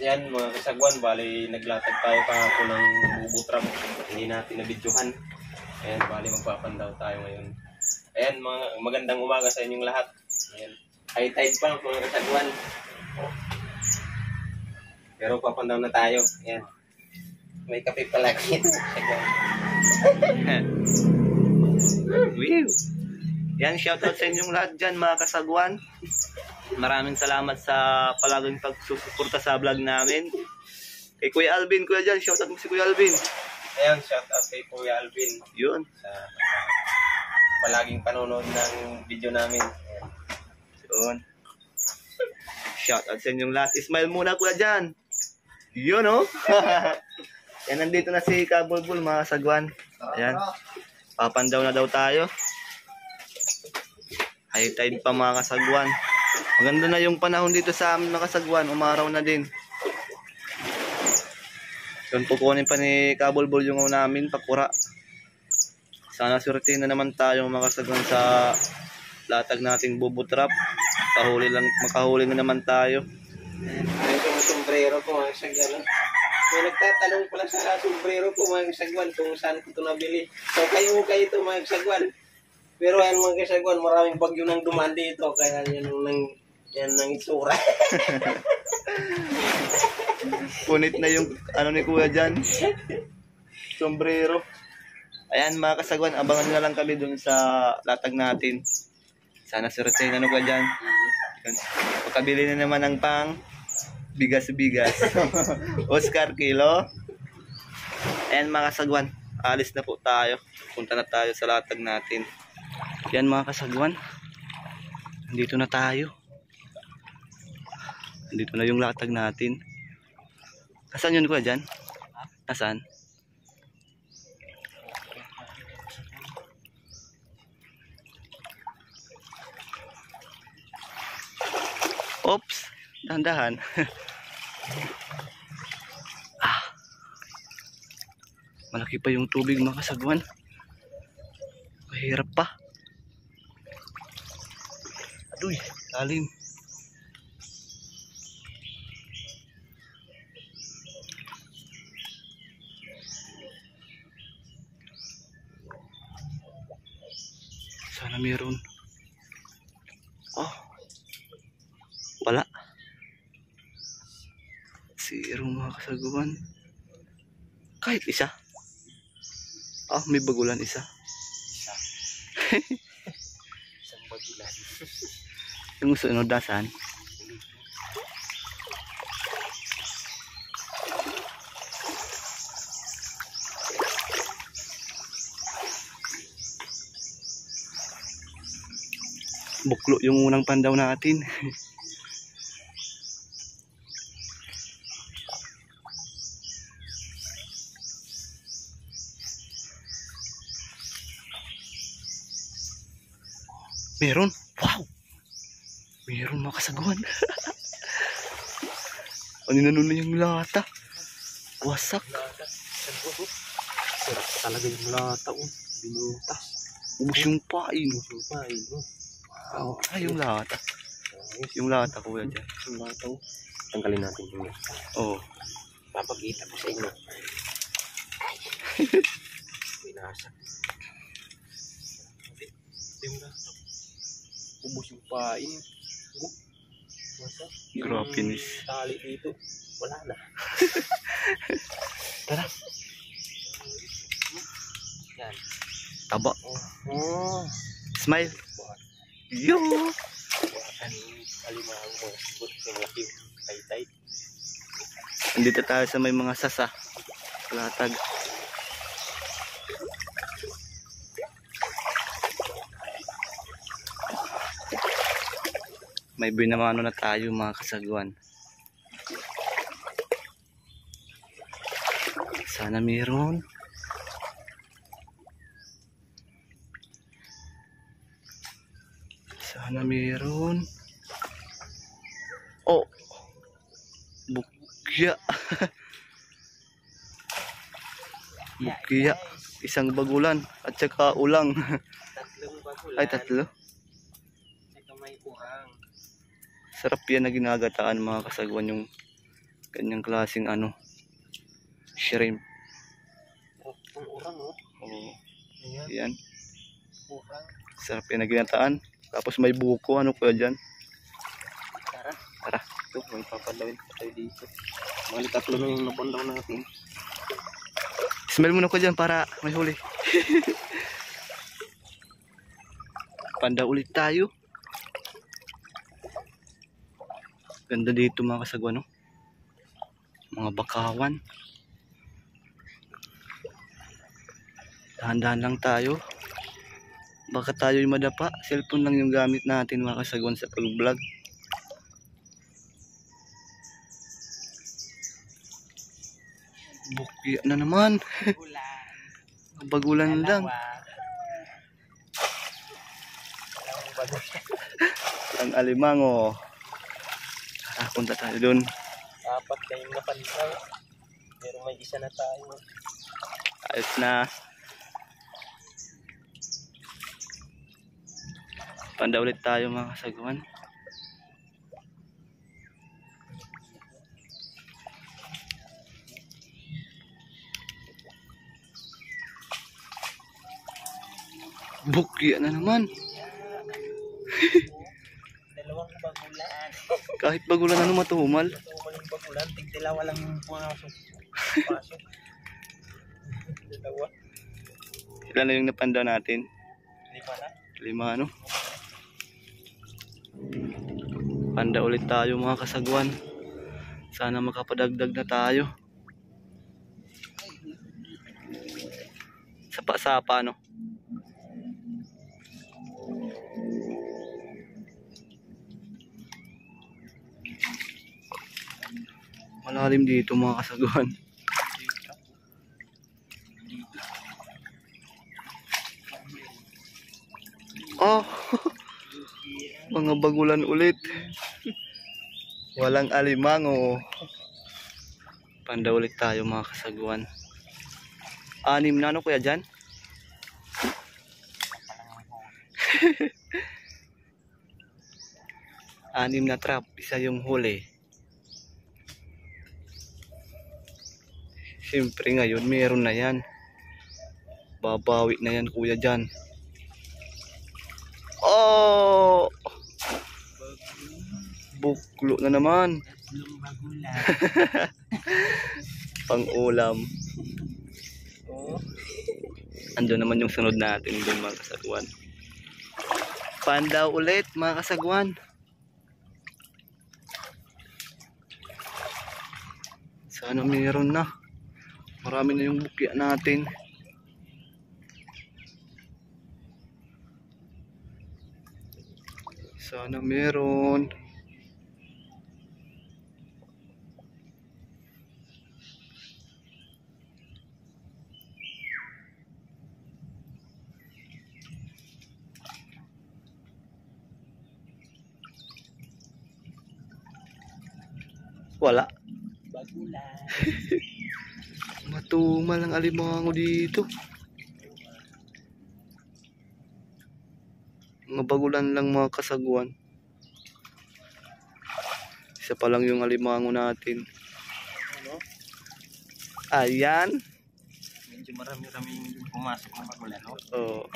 Yan mga kasagwan, bali naglatag tayo kahapon ng bubutrap. Hindi natin nabidyohan. Ayan, bali magpapandaw tayo ngayon. Ayan, magandang umaga sa inyong lahat. Ayan, high tide pa mga kasagwan. Pero papandaw na tayo. Ayan, may kape palagi. Wow. Yan, shoutout sa inyong lahat dyan mga kasagwan. Maraming salamat sa palaging pagsusuporta sa vlog namin. Kay Kuya Alvin, Kuya Jan, shoutout mo si Kuya Alvin. Ayan, shoutout kay Kuya Alvin. Yun. Sa palaging panonood ng video namin. Ayan. Yun. Shoutout sa inyong lahat. Smile muna Kuya Jan. Yun oh. Yan, nandito na si Kabulbul mga kasagwan. Ayan. Papandaw na daw tayo. High tide pa mga kasagwan. Maganda na yung panahon dito sa amin mga kasagwan. Umaraw na din. Yun, pukunin pa ni Kabulbul yung namin pakura. Sana surti na naman tayo mga kasagwan sa latag nating bubutrap. Makahuli na naman tayo. Ayan yung sombrero ko mga kasagwan. May nagtatanong pala sa sombrero ko mga kasagwan kung saan ko ito nabili. So kayo ito mga kasagwan. Pero ayan mga kasagwan, maraming bagyo nang dumaan dito. Kaya yan ang itsura. Punit na yung ano ni Kuya Jan. Sombrero. Ayan mga kasagwan, abangan na lang kami dun sa latag natin. Sana surti na Kuya Jan. Pagkabili na naman ng pang bigas-bigas. Oscar kilo. Ayan mga kasagwan, alis na po tayo. Punta na tayo sa latag natin. Yan mga kasagwan, nandito na tayo. Nandito na yung latag natin. Nasaan yun Kuya Jan? Nasaan? Oops, dahan-dahan. Malaki pa yung tubig mga kasagwan. Mahirap pa. Aduy, lalim. Sana meron. Oh. Wala. Zero mga kasagwan. Kahit isa. Oh, may bagulan isa. Isang bagulan. Yung sunod dasan. Buklo yung unang pandaw natin. Meron. Wow. Meron mga kasagwan. Ano na nun yung lata? Wasak. Sarap talaga yung lata. Binutas. Ubus yung pain. Wow. Ay, yung lata. Yung lata Kuya Jan. Yung lata. Tanggalin natin yung lata. Oo. Papakita ko sa inyo. Binasa. Yung lata. Ubus yung pain. Masa? Grabe nis. Tali dito. Wala na. Tara. Yan. Taba. Oh. Smile. Yo. Buatan alimango mga sigot yung laki. Tay-tay. Andito tayo sa may mga sasa. Latag. May binamano na tayo mga kasagwan. Sana meron. Sana meron. Oh. Bukya. Bukya. Isang bagulan at saka ulang. Tatlong bagulan. Ay, tatlo. Saka may uhang. Sarap yan na ginagataan mga kasagwan yung Ganyang klaseng ano, shrimp. Oh, ang urang, oh. Oo. Ayan, Yan. urang. Sarap yung naginataan. Tapos may buko. Ano kuya dyan? Tara. Tara. Ito, may papadawin pa tayo dito. Bali, tatlo na yung napandaw natin. Smell muna ko dyan para may huli. Panda ulit tayo. Ganda dito mga kasagwan, no? Mga bakawan. Dahan-dahan lang tayo. Baka tayo yung madapa. Cellphone lang yung gamit natin mga kasagwan sa pag-vlog. Bukya na naman. Ulan. Bagulan lang. Ang alimango. Tara, punta tayo dun. Apat kayong napandaw. Pero may isa na tayo. Ayos na. Panda ulit tayo mga kasagwan. Bukya na naman. Dalawang bagulan. Kahit bagulan ano matumal. Tumal yung bagulan. Tigdalawa lang yung pumasok. Pasok. Dalawa. Ilan na yung napanda natin? 5 na. 5 ano? Panda ulit tayo mga kasagwan. Sana makapadagdag na tayo. Sapa-sapa no? Malalim dito mga kasagwan. Oh, mga bagulan ulit. Walang alimango. Panda ulit tayo mga kasagwan. 6 na ano kuya dyan? Anim na trap, isa yung huli. Siyempre ngayon meron na yan. Babawi na yan kuya dyan. Oh! Buklo na naman. Tatlong bagulan. Pang ulam. Oo. Ando naman yung sunod natin dun mga kasagwan. Panda ulit mga kasagwan. Sana meron na. Marami na yung bukya natin. Sana meron. Wala. Bagulan. Matumal ang alimango dito. Mga bagulan lang mga kasagwan. Isa pa lang yung alimango natin. Ano? Ayan. Medyo marami-raming pumasok ng bagulan, no? Oo.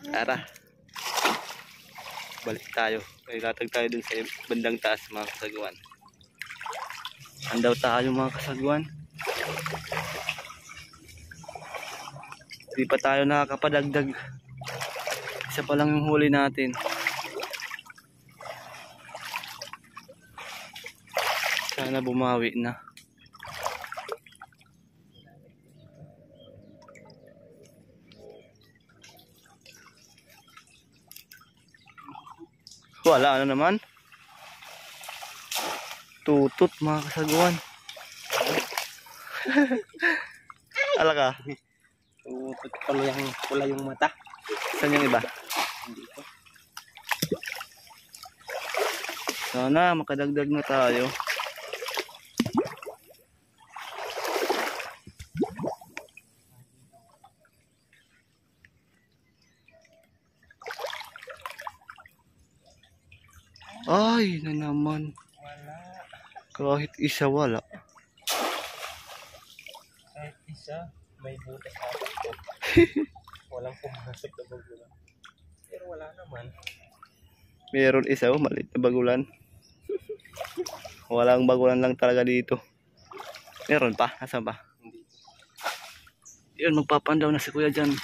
Tara. Balik tayo. May latag tayo dun sa bandang taas mga kasagwan. Andaw tayo mga kasagwan. Di pa tayo nakakapadagdag. Isa pa lang yung huli natin. Sana bumawi na. Wala na naman. Tutut mga kasagwan. Ala ka. Oo, pula yung mata. Saan yung iba? Dito. Sana makadagdag na tayo. Ay, na naman. Wala. Kahit isa wala. Kahit isa, may butas ako ito. Walang pumasok na bagulan. Pero wala naman. Meron isa, oh, maliit na bagulan. Walang bagulan lang talaga dito. Meron pa? Nasaan pa? Yun, magpapandaw na si kuya dyan.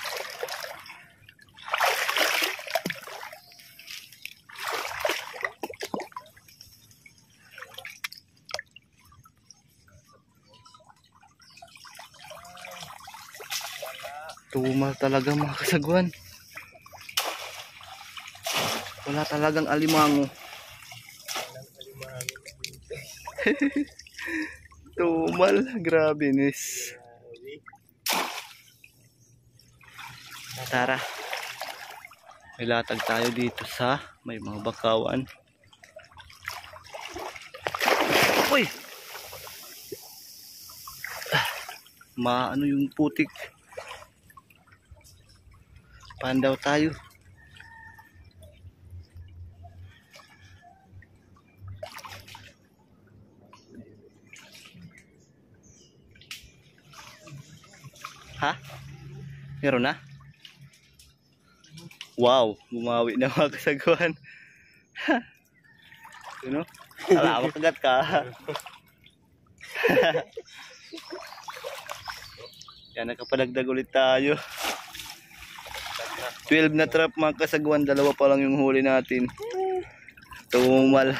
Tumal talaga mga kasagwan. Wala talagang alimango. Tumal, grabe nis. Tara. May latag tayo dito sa may mga bakawan. Uy! Maano yung putik. Pandaw tayo. Ha? Meron na? Wow, bumawi na mga kasagwan. You know? Ala, makagat ka. Yan, nakapadagdag ulit tayo. 12 na trap mga kasagwan, dalawa pa lang yung huli natin. Tumal.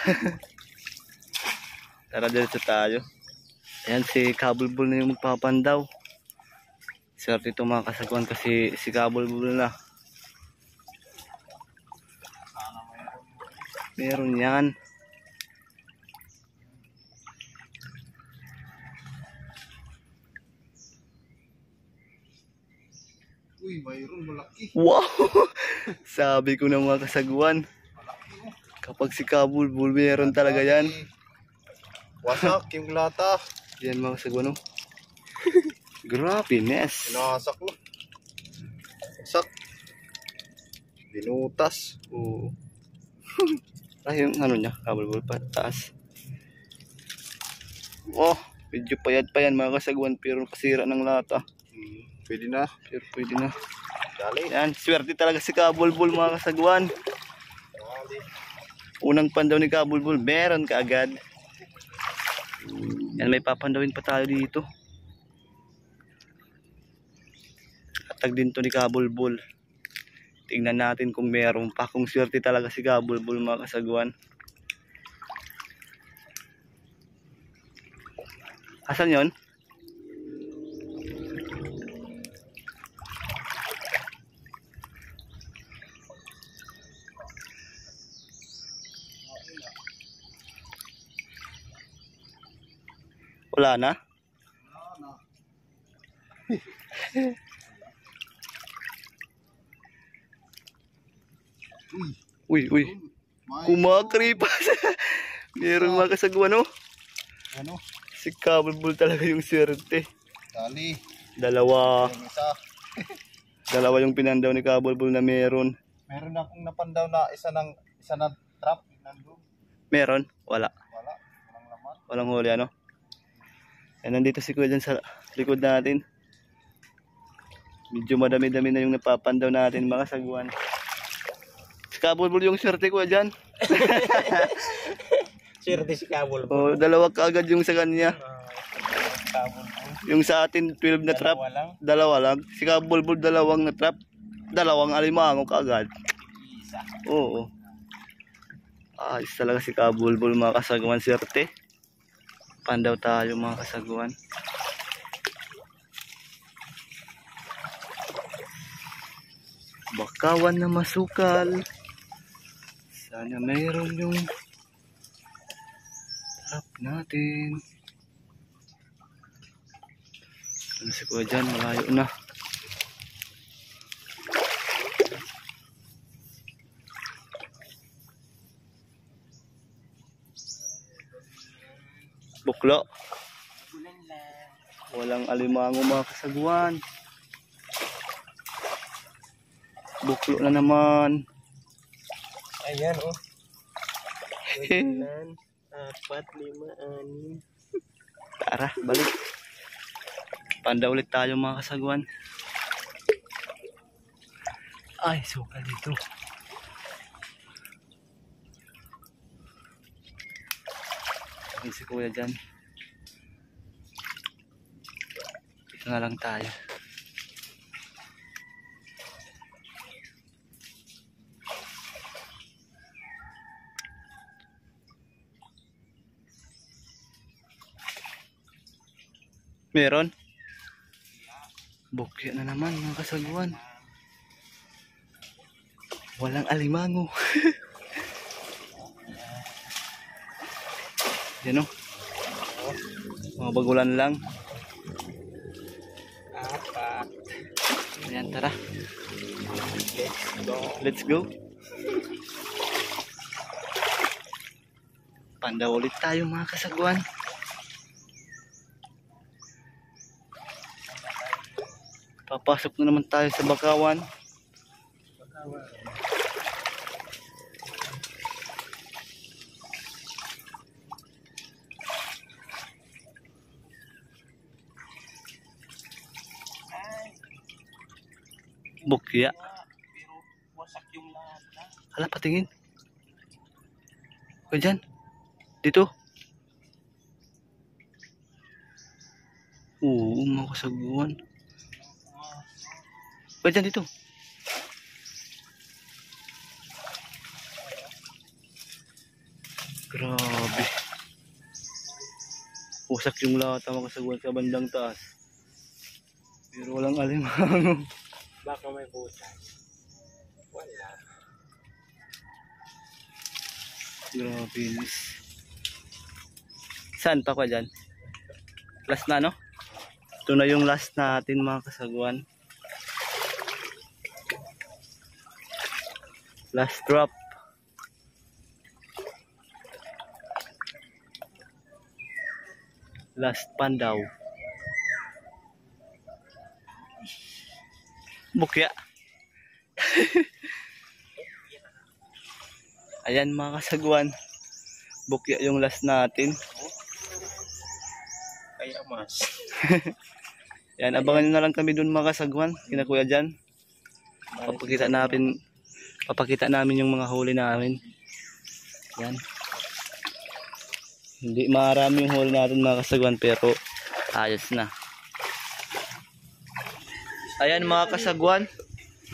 Tara, dito tayo. Ayan, si Kabulbul na yung magpapandaw. Swerte ito mga kasagwan kasi si Kabulbul na. Meron yan. Uy, mayroon malaki. Wow! Sabi ko na mga kasagwan. Kapag si Kabulbul, meron talaga yan. Wasak yung lata. Yan mga kasagwan, oh. Grabe, nes. Pinasak mo. Wasak. Binutas. Oo. Ay, yung ano niya, Kabulbul pa, taas. Oh, medyo payat pa yan mga kasagwan, pero pasira ng lata. Pwede na. Pero pwede na. Dali. Yan, swerte talaga si Kabulbul mga kasagwan. Dali. Unang pandaw ni Kabulbul, meron ka agad. Yan, may papandawin pa tayo dito. Atag din to ni Kabulbul. Tingnan natin kung meron pa. Kung swerte talaga si Kabulbul mga kasagwan. Asan yon? Wala na? Uy, uy. Kumakripas. Meron mga kasagwan, no? Ano? Si Kabulbul talaga yung swerte. Dali. Dalawa. Yung isa. Dalawa yung pinandaw ni Kabulbul na meron. Meron akong napandaw na isa na trap. Nandun. Meron? Wala. Wala. Walang laman. Walang huli, ano? Yan, nandito si Kuya dyan sa likod natin. Medyo madami-dami na yung napapandaw natin mga kasagwan. Si Kabulbul yung swerte Kuya dyan. Swerte si Kabulbul. Oh, dalawa kaagad yung sa kanya. Kabulbul. Yung sa atin 12 na trap. Dalawa lang. Dalawa lang. Si Kabulbul dalawang na trap. Dalawang alimango kaagad. Isa. Oo. Ayos talaga si Kabulbul mga kasagwan, swerte. Pandaw tayo mga kasagwan. Bakawan na masukal. Sana mayroon yung trap natin. Ano si Kuya dyan? Malayo na. Buklo. Bulan lang. Walang alimango mga kasagwan. Buklo na naman. Ayan, oh. Bulan. 4, 5, 6. Tara, balik. Panda ulit tayo mga kasagwan. Ay, suka dito. Ay, si kuya dyan. Dito na lang tayo. Meron? Bukya na naman mga kasagwan. Walang alimango. Yan o. Mga bagulan lang. 4. Ayan, tara. Let's go. Let's go. Panda ulit tayo mga kasagwan. Papasok na naman tayo sa bakawan. Bukya. Pero wasak yung lahat. Hala, patingin. O dyan. Dito. Oo, mga kasagwan. O dyan, dito. Grabe. Wasak yung lahat mga kasagwan sa bandang taas. Pero walang alimango. Baka may butas. Wala. Grabe. Saan pa ko dyan? Last na, no? Ito na yung last natin mga kasagwan. Last drop. Last pandaw. Bukya. Ayan mga kasagwan. Bukya yung last natin. Kaya mas. Yan, abangan nyo na lang kami dun mga kasagwan. Kina kuya dyan. Papakita namin yung mga huli namin. Yan. Hindi marami yung huli natin mga kasagwan pero ayos na. Ayan mga kasagwan.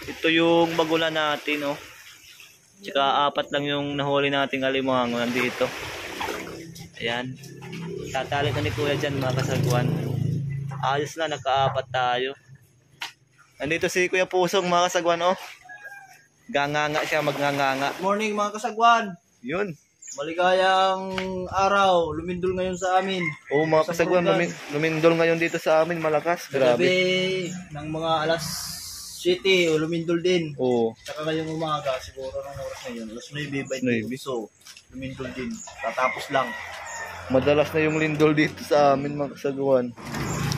Ito yung bagulan natin, oh. Tsaka 4 lang yung nahuli nating alimango nandito. Ayan. Tatalit na ni kuya dyan mga kasagwan. Ayos na, naka-4 tayo. Nandito si Kuya Pusong mga kasagwan, oh. Ganganga siya, magnganganga. Morning mga kasagwan. Yun. Maligayang araw. Lumindol ngayon sa amin. Oo mga kasagwan, lumindol ngayon dito sa amin, malakas. Grabe. Gabi ng mga alas 7, lumindol din. Oo. Saka ngayong umaga, siguro ng oras ngayon, alas 9:20. 9. So, lumindol din. Tatapos lang. Madalas na yung lindol dito sa amin mga kasagwan.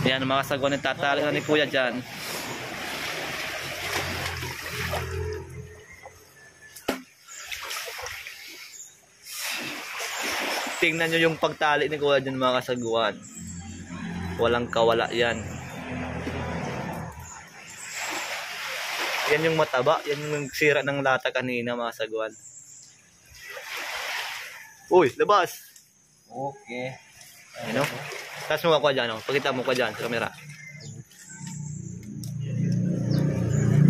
Ayan mga kasagwan, nagtatali na ni Kuya dyan. Tingnan nyo yung pagtali ni Kuya dyan mga kasagwan. Walang kawala yan. Yan yung mataba. Yan yung sira ng lata kanina mga kasagwan. Uy, labas! Okay. Ano? Tapos mo ako dyan, oh. Pakita mo ko dyan sa camera.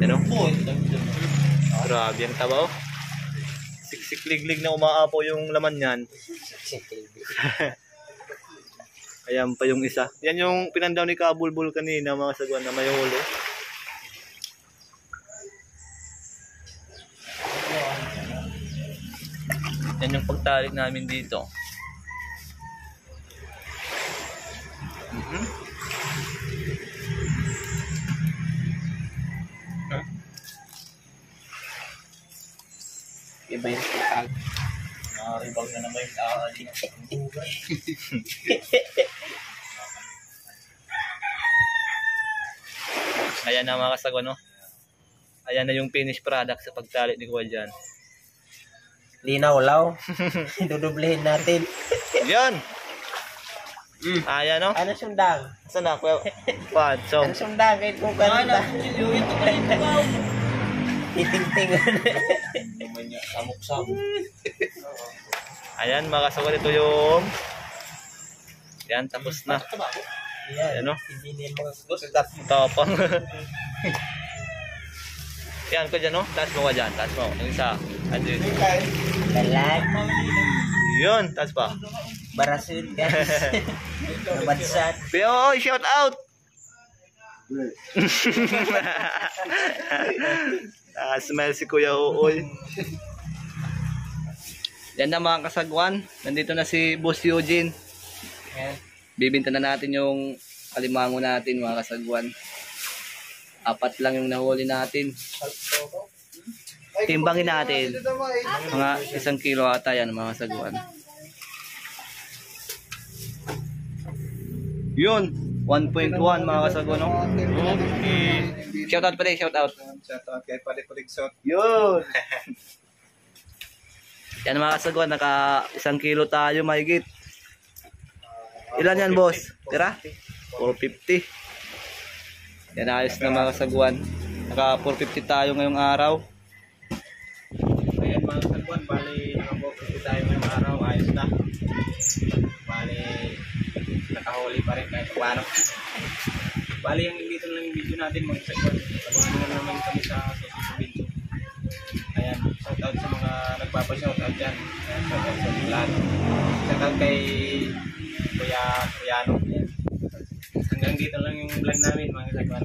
Ano? Grabe ang taba, oh. Siksik-liglig na umaapo yung laman yan. Ayan pa yung isa. Yan yung pinandaw ni Kabulbul kanina mga sagwan na may huli. Yan yung pagtalik namin dito. Iba yung kitag. Naribag na naman yung aali. Ayan na mga kasagwan, no? Ayan na yung finished product sa pagtali ni Kuya dyan. Linaw-law. Dudublehin natin. Yun. Ayan no. Ano sundang? Saan na kuya? Pan, so. Ano sundang? Kahit kung kanita. Titing-ting. Ayan mga kasagwan, ito yung yan, tapos na. Yan. Ano? Hindi mo Tapang. Yan ko dyan no. Taas mo ka dyan. Taas mo. Yung isa. Andun. Dalag. Yun. Taas pa. Barasun guys. Nabadsat. Pero shout out. Smell si Kuya Uoy. Yan na mga kasagwan. Nandito na si Boss Eugene. Bibinta na natin yung kalimango natin mga kasagwan. 4 lang yung nahuli natin. Timbangin natin. Mga 1 kilo ata yan mga kasagwan. Yun. 1.1 mga kasagwan. No? Okay. Shout out pala, shout out. Shout out kay Palipuliksot. Yun. Yan mga kasagwan, naka 1 kilo tayo mahigit. Ilan yan boss? Tira? 450. Yan ayos na mga kasagwan. Naka 450 tayo ngayong araw. Ayan mga kasagwan, bali naka-450 tayo ngayong araw. Ayos na. Bali nakahuli pa rin kahit paano. Bali yung dito lang yung video natin mga kasagwan. Sabahan na naman kami sa susunod video. Ayan, shout out sa mga nagpapa-shout out dyan. Ayan, shout out sa lahat. Shout out kay Kuya Kuyano. Hanggang dito lang yung vlog namin mga kasagwan.